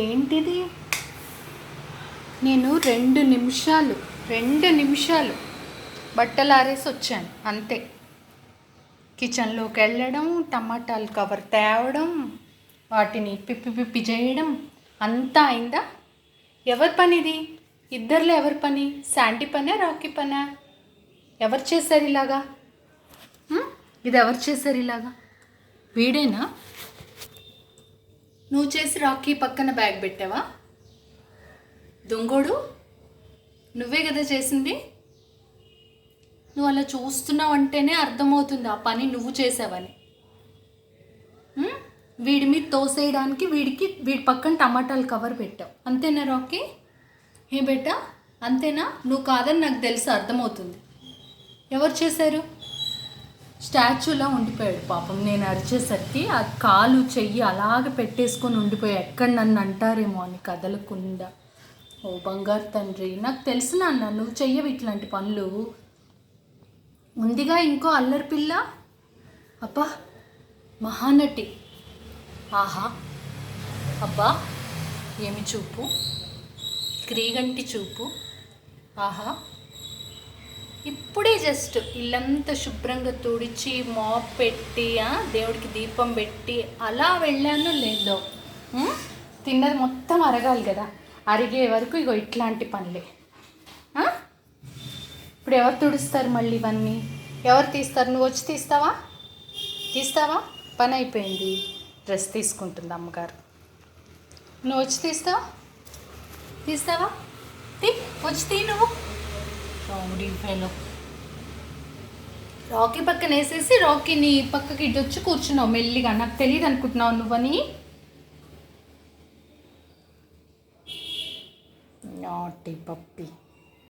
ఏంటిది? నేను 2 నిమిషాలు బట్టలు ఆరేసి వచ్చాను అంతే. కిచెన్లోకి వెళ్ళడం, టమాటాలు కవర్ తేవడం, వాటిని పిప్పి చేయడం అంతా అయిందా? ఎవరి పని ఇది? ఇద్దరిలో ఎవరి పని? శాండీ పనా, రాకీ పనా? ఎవరు చేశారు ఇలాగా? ఇది ఎవరు చేశారు ఇలాగా? వీడేనా? నువ్వు చేసి రాకీ పక్కన బ్యాగ్ పెట్టావా? దొంగోడు, నువ్వే కదా చేసింది. నువ్వు అలా చూస్తున్నావు అంటేనే అర్థమవుతుంది ఆ పని నువ్వు చేసావని. వీడి మీద తోసేయడానికి వీడి పక్కన టమాటాలు కవర్ పెట్టావు అంతేనా రాకీ? ఏ బేటా అంతేనా? నువ్వు కాదని నాకు తెలుసు, అర్థమవుతుంది. ఎవరు చేశారు? స్టాచ్యూలా ఉండిపోయాడు పాపం. నేను అరిచేసరికి ఆ కాలు చెయ్యి అలాగే పెట్టేసుకొని ఉండిపోయా, ఎక్కడ నన్ను అంటారేమో అని కదలకుండా. ఓ బంగారు తండ్రి, నాకు తెలుసు నాన్న నువ్వు చెయ్యవు ఇట్లాంటి పనులు. ఉందిగా ఇంకో అల్లరి పిల్ల, అబ్బా మహానటి. ఆహా అబ్బా ఏమి చూపు, క్రీగంటి చూపు. ఆహా, ఇప్పుడే జస్ట్ ఇల్లంతా శుభ్రంగా తుడిచి మాప్ పెట్టి దేవుడికి దీపం పెట్టి అలా వెళ్ళాను. లేదో తిన్నది మొత్తం అరగాలి కదా, అరిగే వరకు ఇగో ఇట్లాంటి పనులే. ఇప్పుడు ఎవరు తుడుస్తారు మళ్ళీ? ఇవన్నీ ఎవరు తీస్తారు? నువ్వు వచ్చి తీస్తావా? పని అయిపోయింది. డ్రెస్ తీసుకుంటుంది అమ్మగారు. నువ్వు వచ్చి తీస్తావా? వచ్చి తీ నువ్వు. Rowdy fellow. రాకీ పక్కన వేసేసి రాకీని పక్కకి ఇటు వచ్చి కూర్చున్నావు మెల్లిగా. నాకు తెలియదు అనుకుంటున్నావు నువ్వని. నాటి పప్పి.